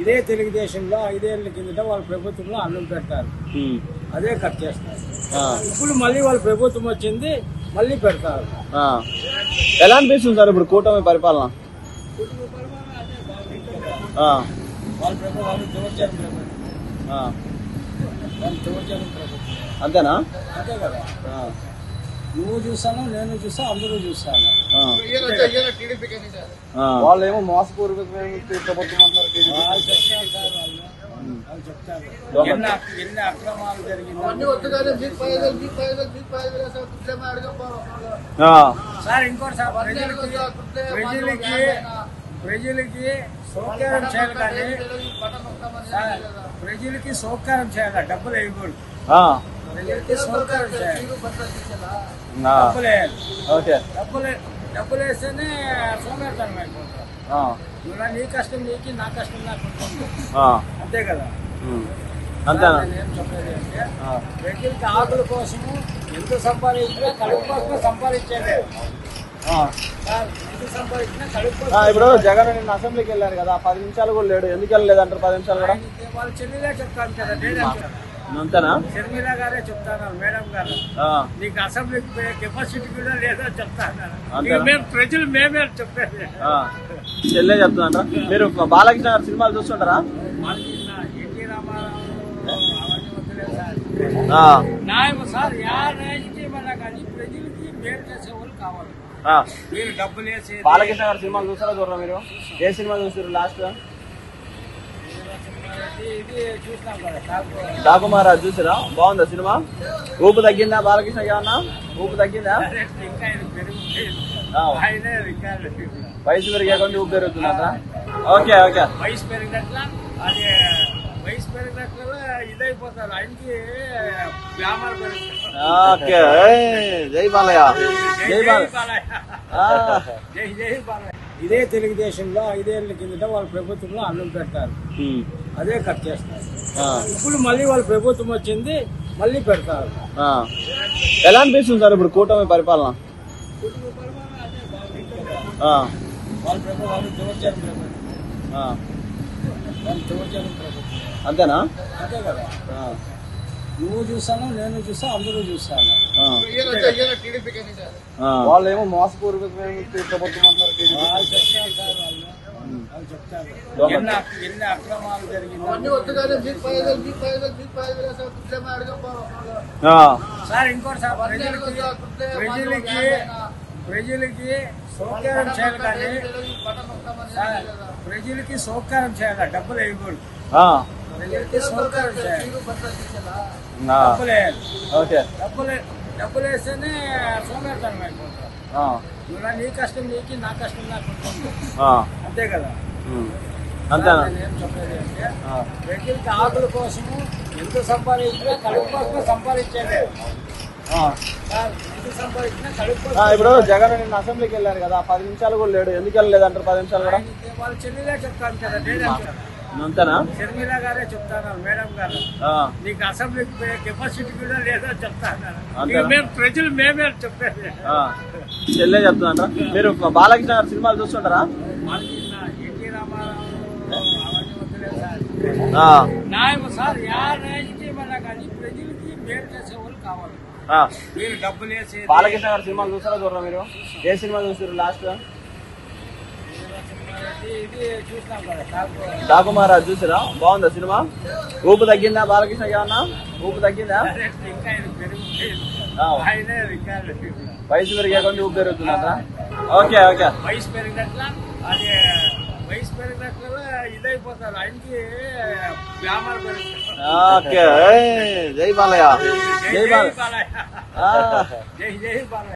ఇదే తెలుగుదేశంలో 5 ఏళ్ల కిందట వాళ్ళ ప్రభుత్వంలో అన్నం పెడతారు, అదే కట్ చేస్తారు. ఇప్పుడు మళ్ళీ వాళ్ళ ప్రభుత్వం వచ్చింది, మళ్ళీ పెడతారు. ఎలా అనిపిస్తుంది సార్ ఇప్పుడు కూటమి పరిపాలన? వాళ్ళ ప్రభుత్వం అంతేనా? అంతే కదా. నువ్వు చూస్తాను, నేను చూస్తా, అందరూ చూస్తాను. వాళ్ళు ఏమో మోసపూర్వకమైన ప్రభుత్వం అంటారు. ఎన్ని అక్రమాలు జరిగింది సార్. ఇంకోటి సార్, ప్రజలకి సౌకర్యం చేయాలి, కానీ ప్రజలకి సౌకర్యం చేయాలి, డబ్బులు వేయకూడదు. ప్రజలకి సౌకర్యం చేయాలి, డబ్బులు వేస్తేనే సోమేతనం అయిపోతారు. నీ కష్టం నీకి, నా కష్టం నాకు ఉంటుంది, అంతే కదా. నేను చెప్పేది అంటే ప్రజలకి ఆకుల కోసము ఎంత సంపాదించినా కడుపు కోసమే సంపాదించేదే. ఇప్పుడు జగన్ నిన్న అసెంబ్లీకి వెళ్ళారు కదా, 10 నిమిషాలు కూడా లేడు. ఎందుకు వెళ్ళలేదంటారు? 10 నిమిషాలు కూడా వాళ్ళ చెల్లిలే చెప్తాను కదా, నేనే అంతేనా? షర్మిల గారే చెప్తాను, మేడం గారు నీకు అసెంబ్లీకి పోయే కెపాసిటీ కూడా లేదో చెప్తాను. మేము ప్రజలు మేమే చెప్పేది. చెల్లె చెప్తుందంటారా? మీరు బాలకృష్ణ గారి సినిమాలు చూస్తుంటారా? ఎన్టీ రామారావు న్యాయం సార్, యాజకీయమన్నా కానీ ప్రజలకి మేలు చేసేవాళ్ళు కావాలి. మీరు డబ్బులు వేసి బాలకృష్ణ గారి సినిమాలు చూస్తారా చూడరా? మీరు ఏ సినిమా చూసారు లాస్ట్? ఇది చూసినాం కదా, డాకుమారాజు చూసారా? బాగుందా సినిమా? ఊపు తగ్గిందా బాలకృష్ణ? ఏమన్నా ఊపు తగ్గిందా? ఇంకా వయసు పెరిగే కొంచెం ఊపు పెరుగుతుందా? Okay okay. వయసు పెరిగినట్ల అది వయసు పెరిగినట్లు ఇదైపోతారు, ఆయనకి గ్లామర్ పెరుగుతుంది. ఓకే. జై బాలయ్య, జై బాలయ్య, జై జై బాలయ్య. ఇదే తెలుగుదేశంలో 5 ఏళ్ల కిందట వాళ్ళ ప్రభుత్వంలో అన్నం పెడతారు, అదే కట్ చేస్తారు. ఇప్పుడు మళ్ళీ వాళ్ళ ప్రభుత్వం వచ్చింది, మళ్ళీ పెడతారు. ఎలా అనిపిస్తుంది సార్ ఇప్పుడు కూటమి పరిపాలన? వాళ్ళ ప్రభుత్వం అంతేనా? అంతే కదా. నువ్వు చూస్తాను, నేను చూస్తా, అందరూ చూస్తాను. వాళ్ళు ఏమో మోసపూర్వకమైన ప్రభుత్వం అంటారు. చెప్తారు ఎన్ని అక్రమాలు జరిగింది సార్. ఇంకోటి సార్, ప్రజలకి సౌకర్యం చేయాలి, కానీ ప్రజలకి సౌకర్యం చేయాలి, డబ్బులు వేయకూడదు. ప్రజలకి సౌకర్యం చేయాలి, డబ్బులు వేయాలి. డబ్బులు వేస్తేనే సోమేతనం అయిపోతారు. నీ కష్టం నీకి, నా కష్టం నాకు ఉంటుంది, అంతే కదా. నేను చెప్పేది అంటే ప్రజలకి ఆకుల కోసము ఎంత సంపాదించినా కడుపు కోసమే సంపాదించేదే. ఇప్పుడు జగన్ నిన్న అసెంబ్లీకి వెళ్ళారు కదా, 10 నిమిషాలు కూడా లేడు. ఎందుకు వెళ్ళలేదంటారు? 10 నిమిషాలు కూడా వాళ్ళ చెల్లిలే చెప్తాను కదా, నేనే అంతేనా? షర్మిల గారే చెప్తాను, మేడం గారు నీకు అసెంబ్లీకి పోయే కెపాసిటీ కూడా లేదో చెప్తాను. మేము ప్రజలు మేమే చెప్పేది. చెల్లె చెప్తుందంటారా? మీరు బాలకృష్ణ గారి సినిమాలు చూస్తుంటారా? ఎన్టీ రామారావు న్యాయం సార్, యాజకీయమన్నా కానీ ప్రజలకి మేలు చేసేవాళ్ళు కావాలి. మీరు డబ్బులు వేసి బాలకృష్ణ గారి సినిమాలు చూస్తారా చూడరా? మీరు ఏ సినిమా చూసారు లాస్ట్? ఇది చూసినాం కదా, డాకుమారాజు చూసారా? బాగుందా సినిమా? ఊపు తగ్గిందా బాలకృష్ణ? ఏమన్నా ఊపు తగ్గిందా? ఇంకా వయసు పెరిగే కొంచెం ఊపు పెరుగుతుందా? Okay okay. వయసు పెరిగినట్ల అది వయసు పెరిగినట్లు ఇదైపోతారు, ఆయనకి గ్లామర్ పెరుగుతుంది. ఓకే. జై బాలయ్య, జై బాలయ్య, జై జై బాలయ్య.